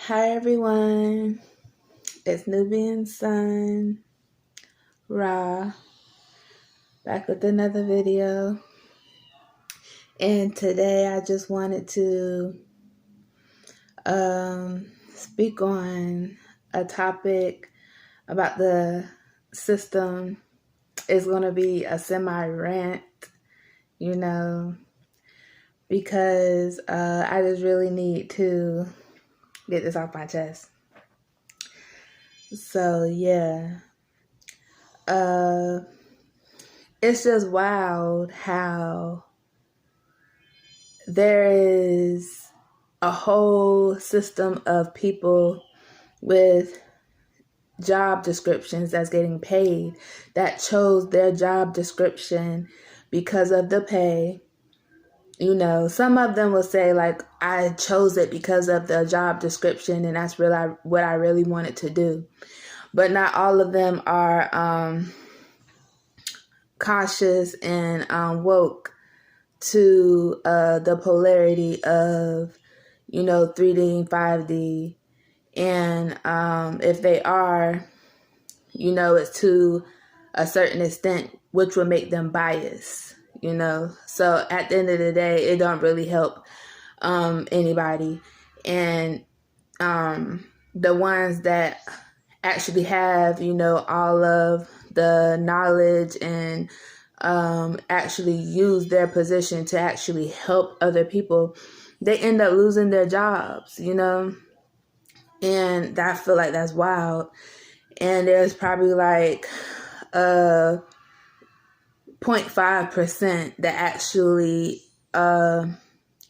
Hi everyone, it's Nubian Sun, Ra, back with another video. And today I just wanted to speak on a topic about the system. It's going to be a semi-rant, because I just really need to get this off my chest. So yeah, it's just wild how there is a whole system of people with job descriptions that's getting paid that chose their job description because of the pay. Some of them will say, like, I chose it because of the job description and that's really what I really wanted to do. But not all of them are cautious and woke to the polarity of, 3D and 5D. And if they are, it's to a certain extent, which will make them biased, So at the end of the day, it don't really help anybody. And the ones that actually have, all of the knowledge and actually use their position to actually help other people, they end up losing their jobs, and I feel like that's wild. And there's probably like 0.5% that actually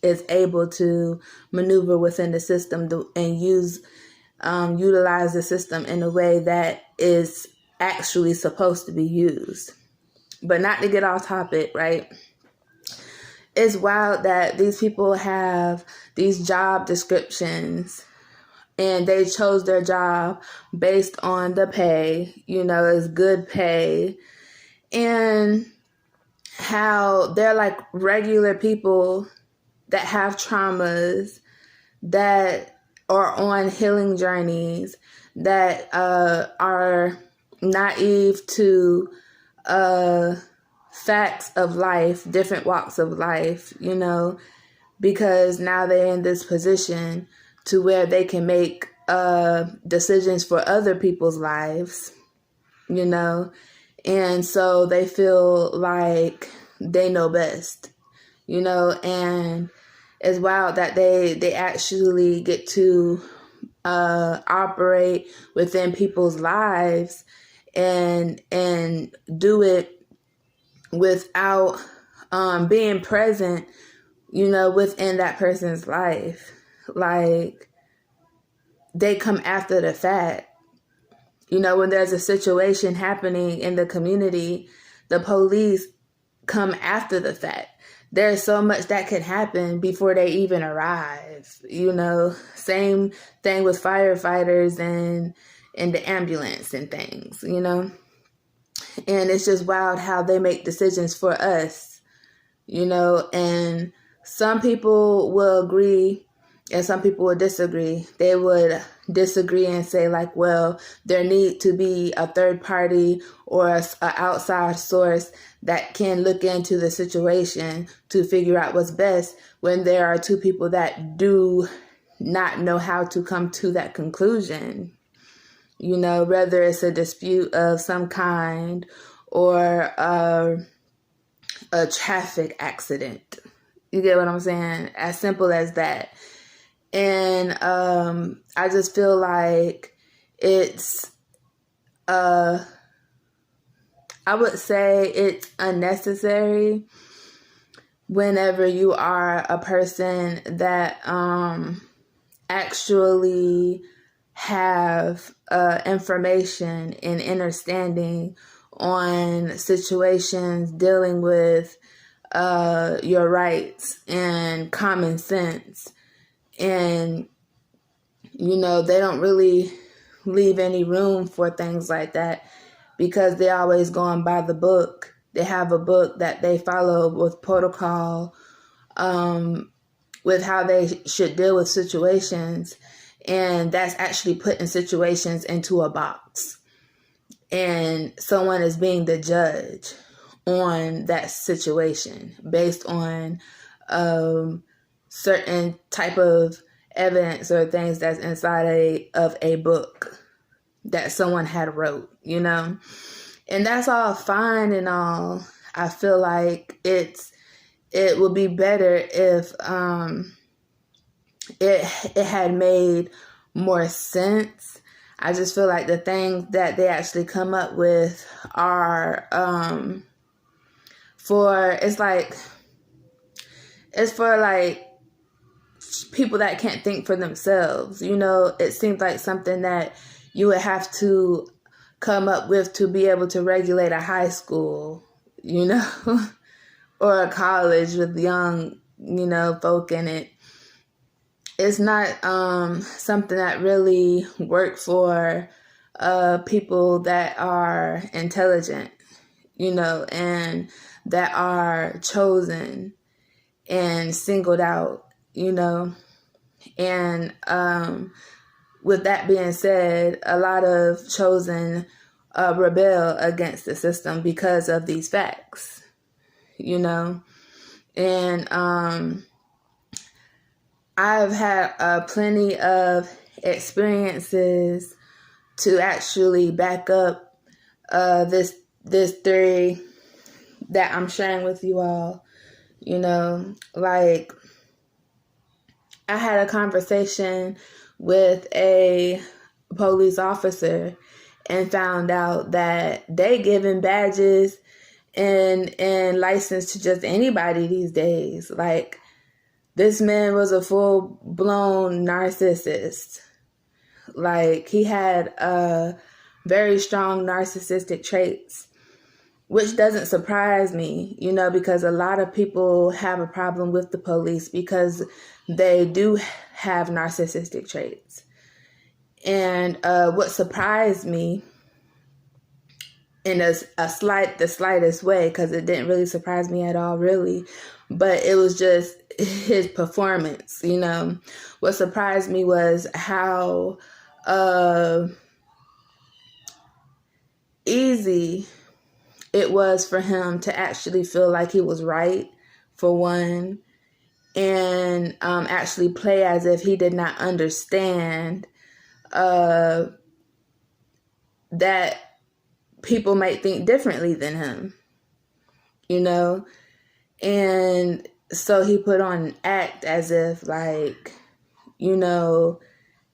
is able to maneuver within the system and utilize the system in a way that is actually supposed to be used. But not to get off topic, right? It's wild that these people have these job descriptions and they chose their job based on the pay, it's good pay, and how they're like regular people that have traumas, that are on healing journeys, that are naive to facts of life, different walks of life, because now they're in this position to where they can make decisions for other people's lives, and so they feel like they know best, and it's wild that they actually get to operate within people's lives and do it without being present, within that person's life. Like, they come after the fact. When there's a situation happening in the community, the police come after the fact. There's so much that could happen before they even arrive, Same thing with firefighters and the ambulance and things, And it's just wild how they make decisions for us, And some people will agree and some people would disagree. They would disagree and say, like, well, there need to be a third party or an outside source that can look into the situation to figure out what's best, when there are two people that do not know how to come to that conclusion. Whether it's a dispute of some kind or a traffic accident. You get what I'm saying? As simple as that. And I just feel like it's, I would say it's unnecessary whenever you are a person that actually have information and understanding on situations dealing with your rights and common sense. And, they don't really leave any room for things like that because they're always going by the book. They have a book that they follow with protocol, with how they should deal with situations. And that's actually putting situations into a box. And someone is being the judge on that situation based on certain type of evidence or things that's inside of a book that someone had wrote, And that's all fine and all. I feel like it would be better if it had made more sense. I just feel like the things that they actually come up with are it's for like people that can't think for themselves. It seems like something that you would have to come up with to be able to regulate a high school, or a college with young, folk in it. It's not something that really worked for people that are intelligent, and that are chosen and singled out, And with that being said, a lot of chosen rebel against the system because of these facts, And I've had plenty of experiences to actually back up this theory that I'm sharing with you all. Like I had a conversation with a police officer and found out that they giving badges and license to just anybody these days. Like, this man was a full-blown narcissist. Like, he had very strong narcissistic traits, which doesn't surprise me, because a lot of people have a problem with the police because they do have narcissistic traits. And what surprised me in the slightest way, because it didn't really surprise me at all, really, but it was just his performance, What surprised me was how easy it was for him to actually feel like he was right, for one, and actually play as if he did not understand that people might think differently than him, and so he put on an act as if like,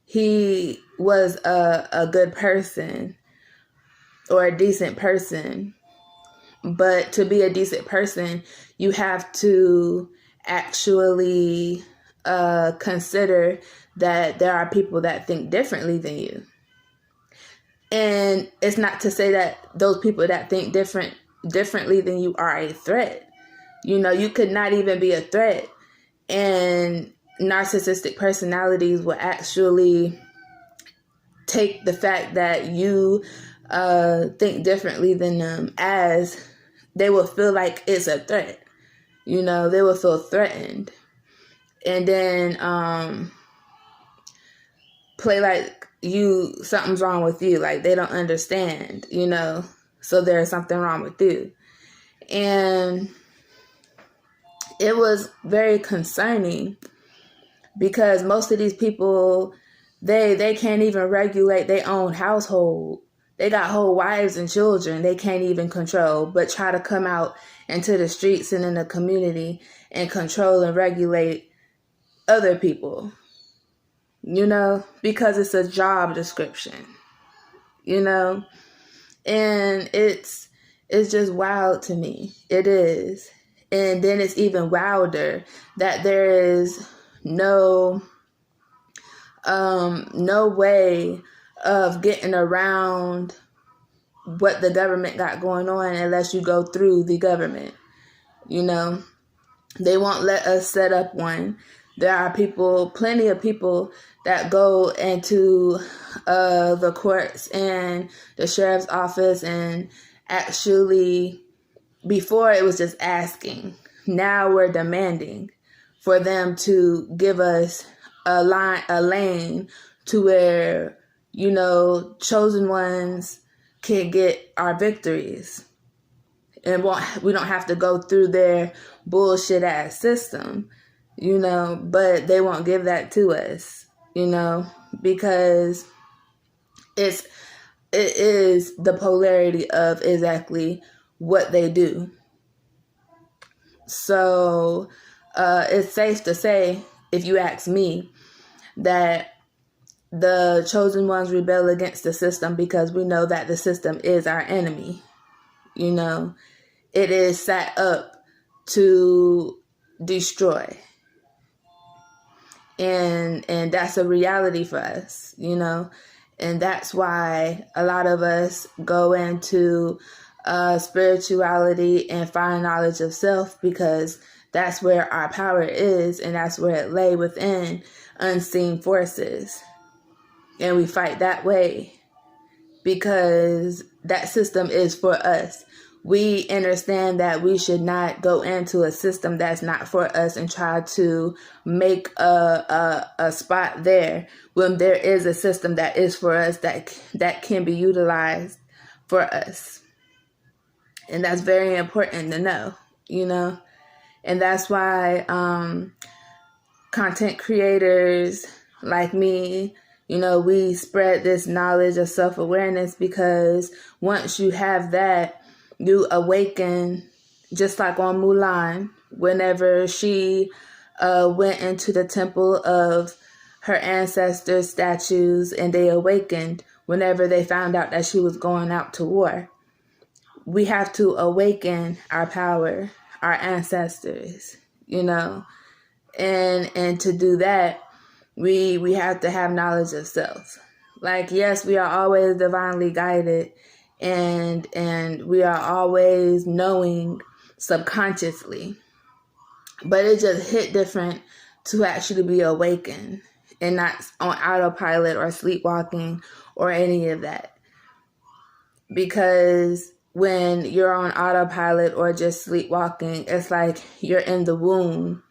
he was a good person or a decent person. But to be a decent person, you have to actually consider that there are people that think differently than you. And it's not to say that those people that think differently than you are a threat. You could not even be a threat. And narcissistic personalities will actually take the fact that you think differently than them as they will feel like it's a threat. They will feel threatened. And then play like something's wrong with you. Like they don't understand, so there's something wrong with you. And it was very concerning because most of these people, they can't even regulate their own household. They got whole wives and children they can't even control, but try to come out into the streets and in the community and control and regulate other people, because it's a job description, and it's just wild to me. It is. And then it's even wilder that there is no way of getting around what the government got going on unless you go through the government. They won't let us set up one. There are plenty of people that go into the courts and the sheriff's office and actually, before it was just asking, now we're demanding for them to give us a lane to where, chosen ones can get our victories. And we don't have to go through their bullshit ass system, but they won't give that to us, because it is the polarity of exactly what they do. So it's safe to say, if you ask me, that the chosen ones rebel against the system because we know that the system is our enemy. It is set up to destroy. And that's a reality for us, and that's why a lot of us go into spirituality and find knowledge of self, because that's where our power is, and that's where it lay within unseen forces. And we fight that way because that system is for us. We understand that we should not go into a system that's not for us and try to make a spot there when there is a system that is for us, that can be utilized for us. And that's very important to know, and that's why content creators like me, we spread this knowledge of self-awareness, because once you have that, you awaken, just like on Mulan, whenever she went into the temple of her ancestors' statues, and they awakened whenever they found out that she was going out to war. We have to awaken our power, our ancestors, and to do that, we have to have knowledge of self. Like, yes, we are always divinely guided, and we are always knowing subconsciously, but it just hit different to actually be awakened and not on autopilot or sleepwalking or any of that. Because when you're on autopilot or just sleepwalking, it's like you're in the womb,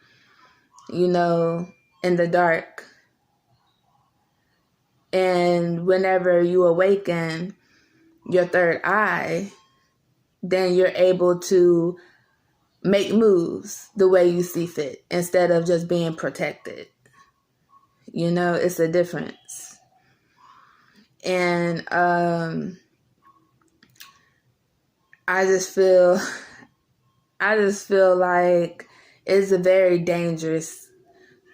in the dark. And whenever you awaken your third eye, then you're able to make moves the way you see fit instead of just being protected. It's a difference. And I just feel like it's very dangerous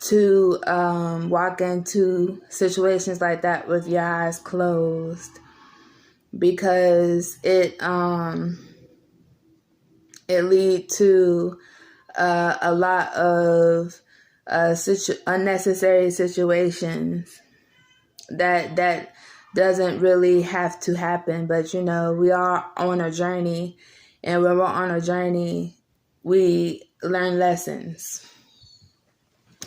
to walk into situations like that with your eyes closed, because it leads to a lot of unnecessary situations that doesn't really have to happen. But we are on a journey, and when we're on a journey, we learn lessons.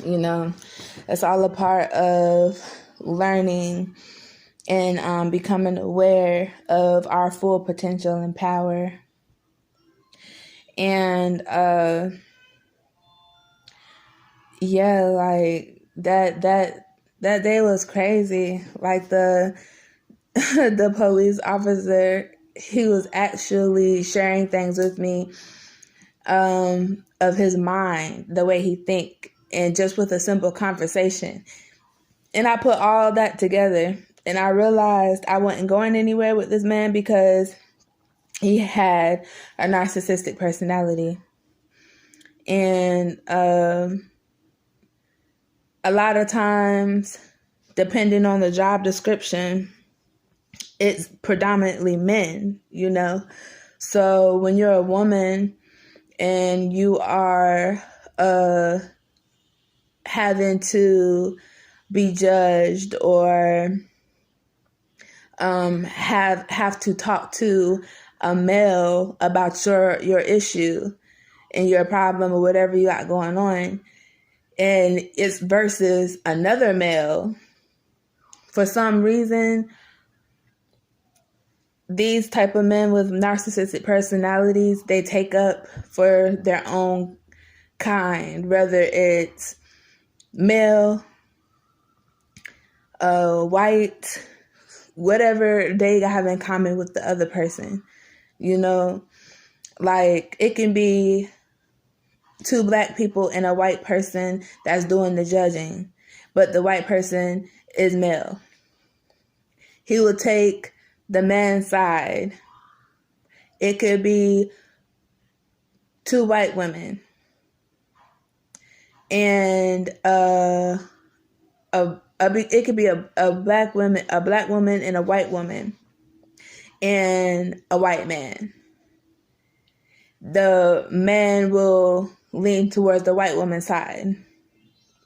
It's all a part of learning and becoming aware of our full potential and power. And like that day was crazy. Like the police officer, he was actually sharing things with me of his mind, the way he think, and just with a simple conversation. And I put all that together, and I realized I wasn't going anywhere with this man because he had a narcissistic personality. And a lot of times, depending on the job description, it's predominantly men, So when you're a woman and you are having to be judged or have to talk to a male about your issue and your problem or whatever you got going on, and it's versus another male, for some reason, these type of men with narcissistic personalities, they take up for their own kind, whether it's male, white, whatever they have in common with the other person. You know, like it can be two black people and a white person that's doing the judging, but the white person is male. He will take the man's side. It could be two white women and it could be a black woman and a white woman and a white man. The man will lean towards the white woman's side.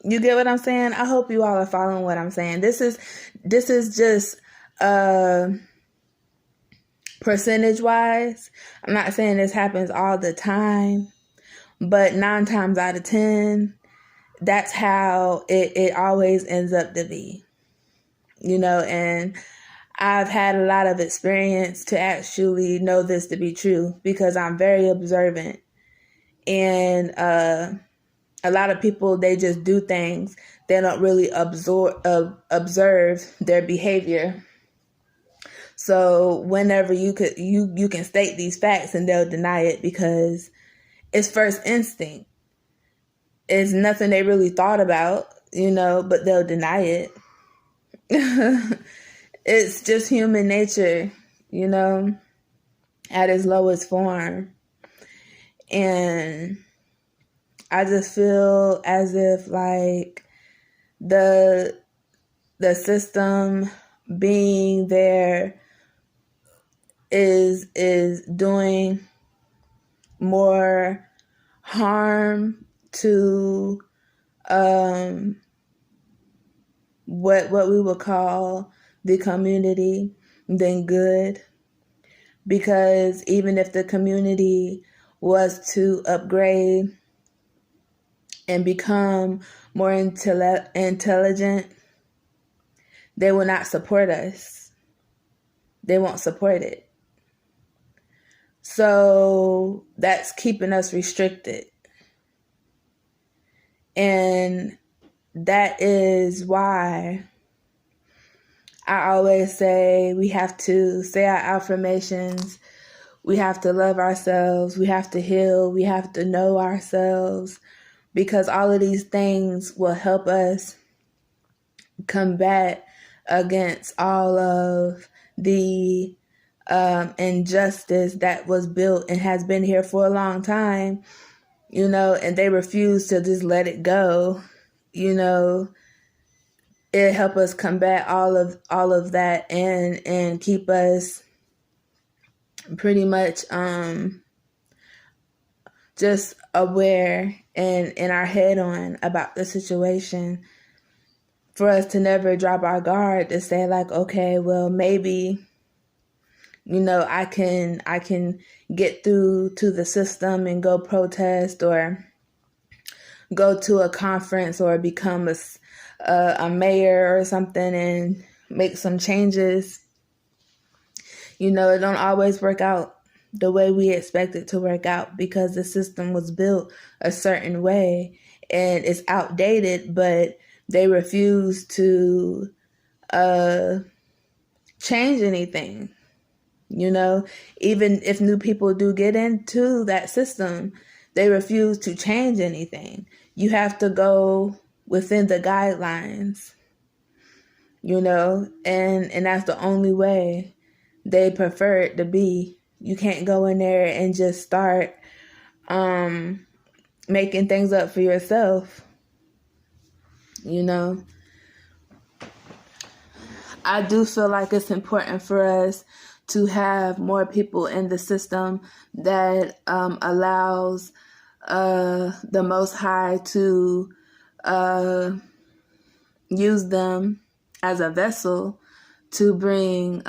You get what I'm saying? I hope you all are following what I'm saying. This is just percentage wise. I'm not saying this happens all the time, but 9 times out of 10, that's how it always ends up to be. You know, and I've had a lot of experience to actually know this to be true because I'm very observant. And a lot of people, they just do things. They don't really observe their behavior. So whenever you can state these facts and they'll deny it because it's first instinct. It's nothing they really thought about, you know, but they'll deny it. It's just human nature, you know, at its lowest form. And I just feel as if like the system being there is doing more harm to what we would call the community than good. Because even if the community was to upgrade and become more intelligent, they will not support us. They won't support it. So that's keeping us restricted. And that is why I always say we have to say our affirmations. We have to love ourselves. We have to heal. We have to know ourselves. Because all of these things will help us combat against all of the injustice that was built and has been here for a long time, you know, and they refuse to just let it go. You know, it help us combat all of that and keep us pretty much just aware and in our head on about the situation, for us to never drop our guard to say like, okay, well, maybe, you know, I can get through to the system and go protest or go to a conference or become a mayor or something and make some changes. You know, it don't always work out the way we expect it to work out because the system was built a certain way and it's outdated, but they refuse to change anything. You know, even if new people do get into that system, they refuse to change anything. You have to go within the guidelines, you know, and that's the only way they prefer it to be. You can't go in there and just start making things up for yourself, you know. I do feel like it's important for us to have more people in the system that allows the Most High to use them as a vessel to bring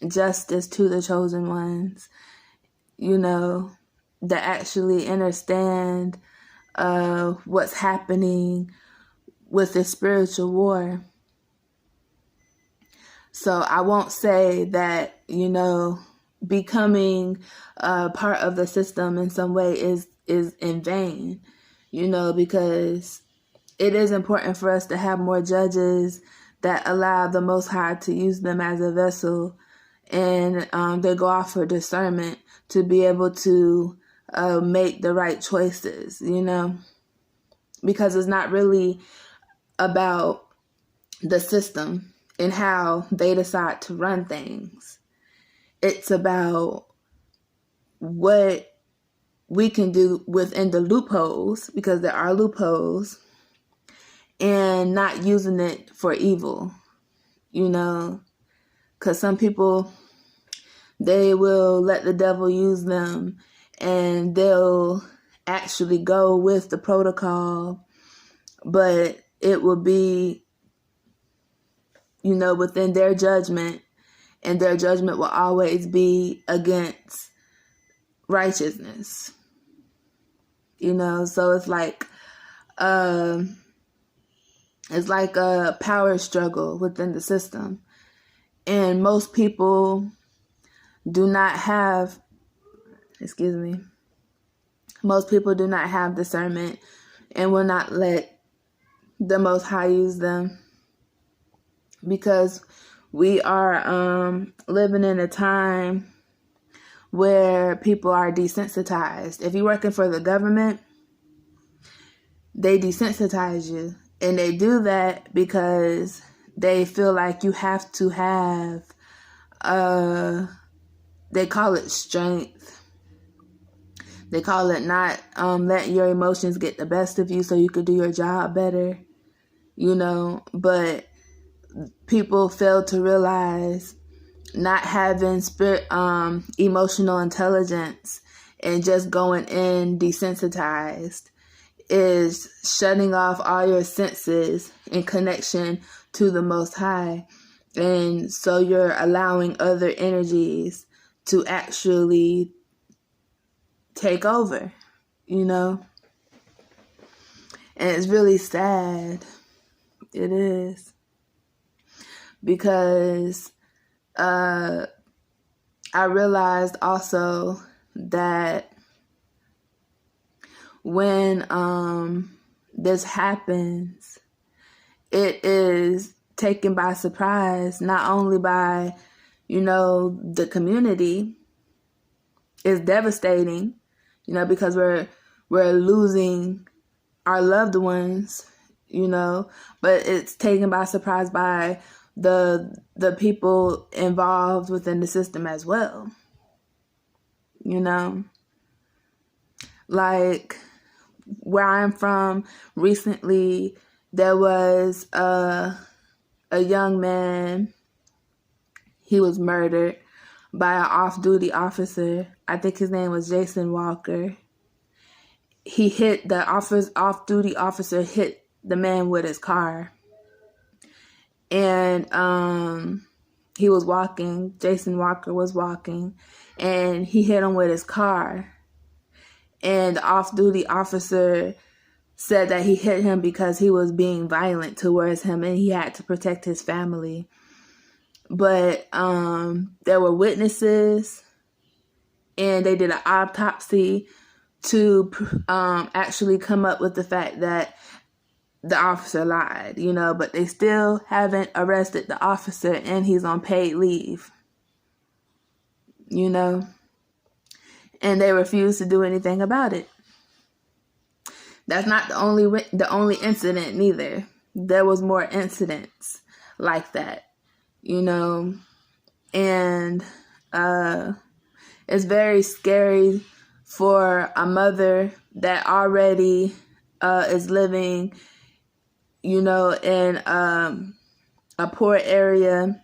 justice to the chosen ones, you know, that actually understand what's happening with the spiritual war. So I won't say that, you know, becoming part of the system in some way is in vain, you know, because it is important for us to have more judges that allow the Most High to use them as a vessel, and they go off for discernment to be able to make the right choices, because it's not really about the system and how they decide to run things. It's about what we can do within the loopholes, because there are loopholes, and not using it for evil, because some people, they will let the devil use them, and they'll actually go with the protocol, but it will be, within their judgment, and their judgment will always be against righteousness. So it's like a power struggle within the system. And most people do not have discernment and will not let the Most High use them, because we are living in a time where people are desensitized. If you're working for the government, they desensitize you. And they do that because they feel like you have to have, they call it strength. They call it not letting your emotions get the best of you so you could do your job better, But people fail to realize not having emotional intelligence and just going in desensitized is shutting off all your senses in connection to the Most High. And so you're allowing other energies to actually take over, And it's really sad. It is. Because I realized also that when this happens, it is taken by surprise, not only by, the community. It's devastating, because we're losing our loved ones, but it's taken by surprise by the people involved within the system as well. Like where I'm from, recently there was a young man. He was murdered by an off-duty officer. I think his name was Jason Walker. He hit the off-duty officer, hit the man with his car. And he was walking, Jason Walker was walking, and he hit him with his car. And the off-duty officer said that he hit him because he was being violent towards him and he had to protect his family. But there were witnesses, and they did an autopsy to actually come up with the fact that the officer lied, but they still haven't arrested the officer, and he's on paid leave, and they refuse to do anything about it. That's not the only incident neither. There was more incidents like that, and it's very scary for a mother that already is living, in a poor area.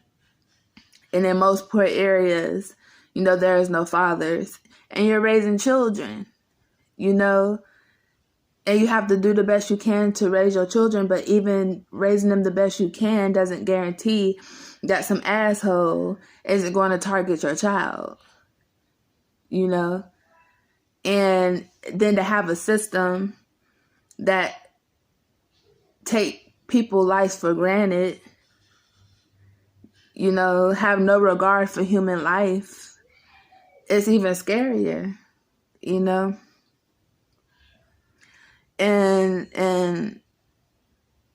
And in most poor areas, there is no fathers. And you're raising children, and you have to do the best you can to raise your children. But even raising them the best you can doesn't guarantee that some asshole isn't going to target your child, And then to have a system that take people's lives for granted, have no regard for human life, it's even scarier, And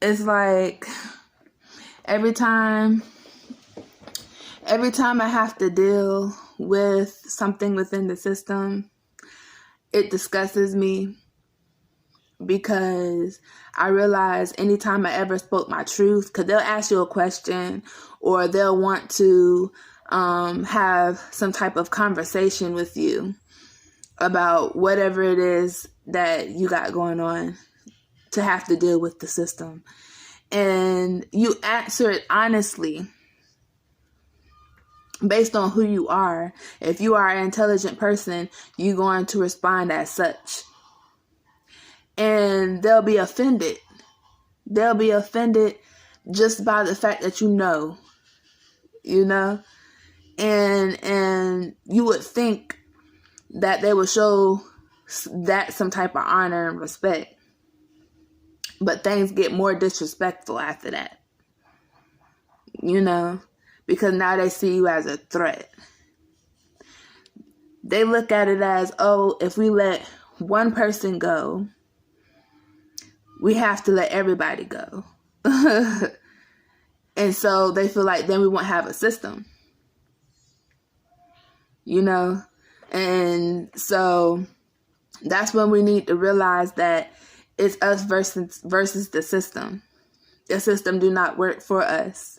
it's like every time I have to deal with something within the system, it disgusts me, because I realize anytime I ever spoke my truth, because they'll ask you a question or they'll want to have some type of conversation with you about whatever it is that you got going on to have to deal with the system. And you answer it honestly based on who you are. If you are an intelligent person, you're going to respond as such. And they'll be offended. They'll be offended just by the fact that you know. And you would think that they would show that some type of honor and respect. But things get more disrespectful after that. Because now they see you as a threat. They look at it as, oh, if we let one person go, we have to let everybody go. And so they feel like then we won't have a system. And so that's when we need to realize that it's us versus the system. The system do not work for us.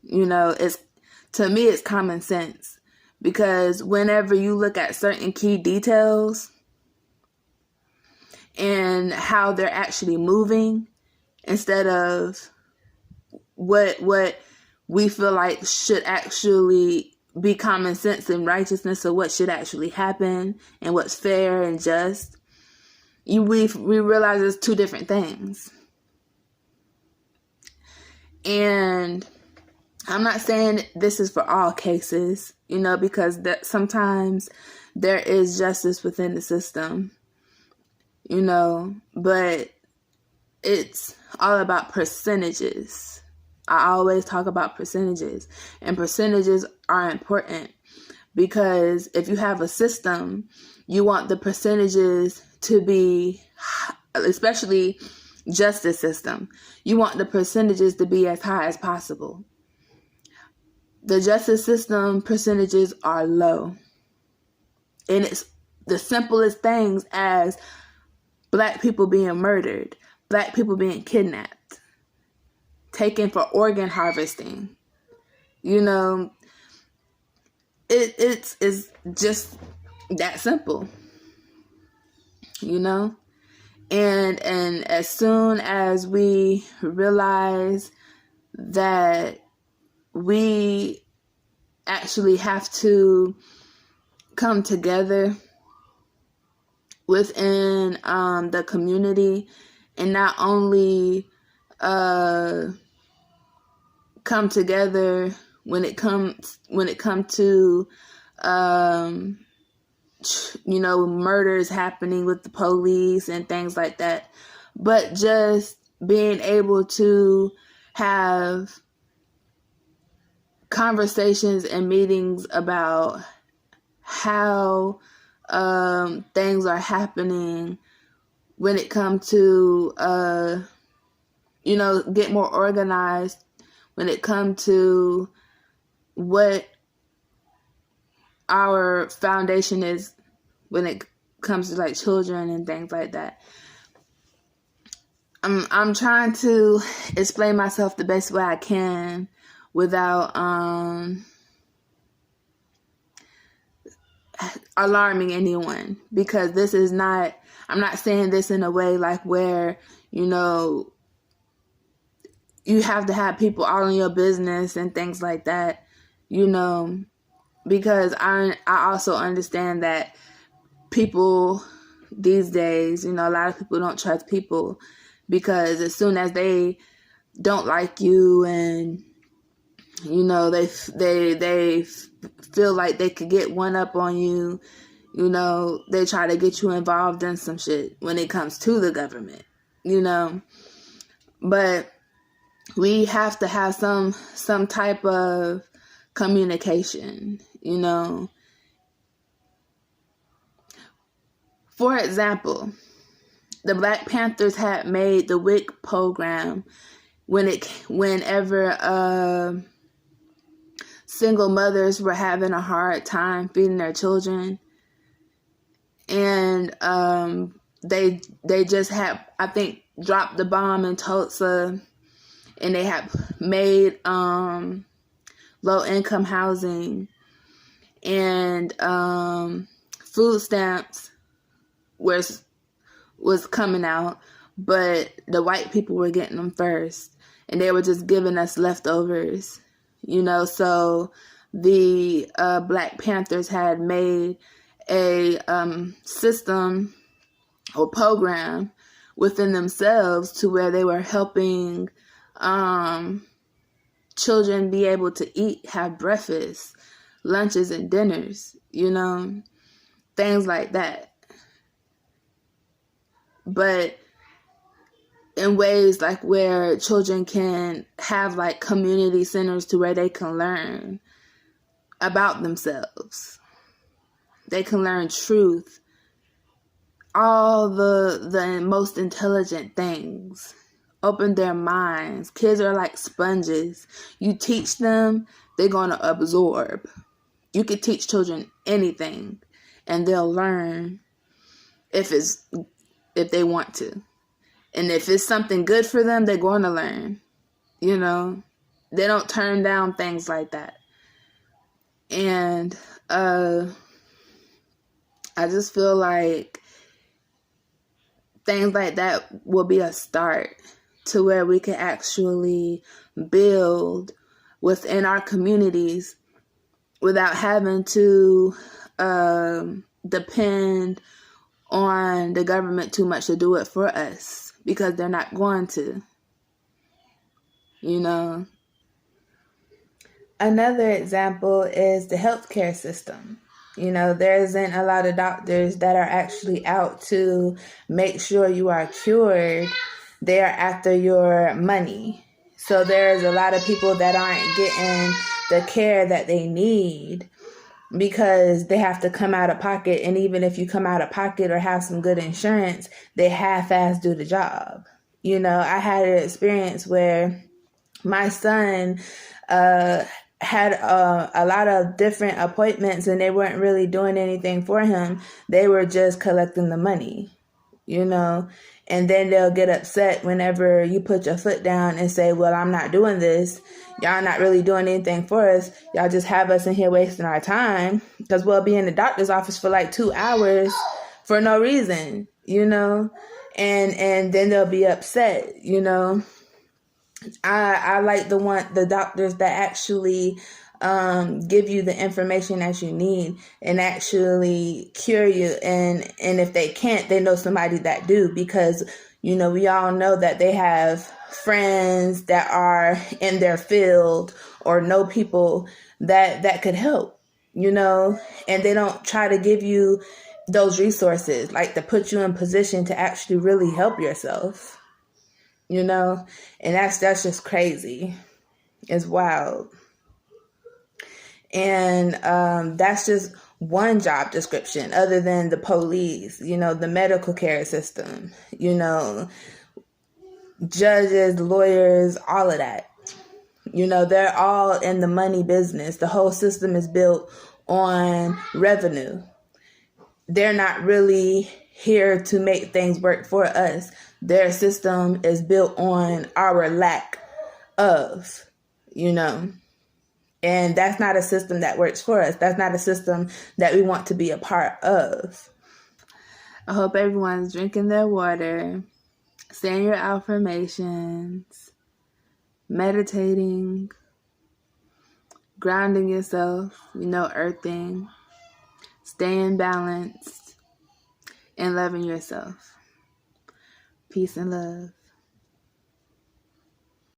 To me, it's common sense, because whenever you look at certain key details and how they're actually moving, instead of what we feel like should actually be common sense and righteousness, of what should actually happen and what's fair and just, we realize it's two different things. And I'm not saying this is for all cases, because sometimes there is justice within the system, but it's all about percentages. I always talk about percentages, and percentages are important, because if you have a system, you want the percentages to be, especially justice system, you want the percentages to be as high as possible. The justice system percentages are low. And it's the simplest things as Black people being murdered, Black people being kidnapped, taken for organ harvesting. It's just that simple. And as soon as we realize that we actually have to come together within the community, and not only come together when it comes to murders happening with the police and things like that, but just being able to have conversations and meetings about how things are happening when it comes to get more organized when it comes to what our foundation is when it comes to like children and things like that. I'm trying to explain myself the best way I can without alarming anyone, because this is not, I'm not saying this in a way like where, you have to have people all in your business and things like that, because I also understand that people these days, a lot of people don't trust people, because as soon as they don't like you and they feel like they could get one up on you, they try to get you involved in some shit when it comes to the government, but we have to have some type of communication, For example, the Black Panthers had made the WIC program whenever single mothers were having a hard time feeding their children, and they just had, I think, dropped the bomb in Tulsa, and they had made low income housing, and food stamps was coming out, but the white people were getting them first, and they were just giving us leftovers, so the Black Panthers had made a system or program within themselves to where they were helping children be able to eat, have breakfast, lunches, and dinners, things like that. But in ways like where children can have like community centers to where they can learn about themselves. They can learn truth, all the most intelligent things, open their minds. Kids are like sponges. You teach them, they're going to absorb. You could teach children anything, and they'll learn if they want to. And if it's something good for them, they're going to learn. They don't turn down things like that. And I just feel like things like that will be a start to where we can actually build within our communities without having to depend on the government too much to do it for us, because they're not going to. Another example is the healthcare system. There isn't a lot of doctors that are actually out to make sure you are cured. They are after your money. So there's a lot of people that aren't getting the care that they need because they have to come out of pocket. And even if you come out of pocket or have some good insurance, they half-ass do the job. I had an experience where my son had a lot of different appointments, and they weren't really doing anything for him. They were just collecting the money, and then they'll get upset whenever you put your foot down and say, well, I'm not doing this. Y'all not really doing anything for us. Y'all just have us in here wasting our time, because we'll be in the doctor's office for like 2 hours for no reason, and then they'll be upset, I like the doctors that actually give you the information that you need and actually cure you. And if they can't, they know somebody that do, because, we all know that they have friends that are in their field or know people that could help, and they don't try to give you those resources, like to put you in position to actually really help yourself. And that's just crazy. It's wild. And that's just one job description other than the police, the medical care system, judges, lawyers, all of that. They're all in the money business. The whole system is built on revenue. They're not really here to make things work for us. Their system is built on our lack of, and that's not a system that works for us. That's not a system that we want to be a part of. I hope everyone's drinking their water, saying your affirmations, meditating, grounding yourself, earthing, staying balanced, and loving yourself. Peace and love.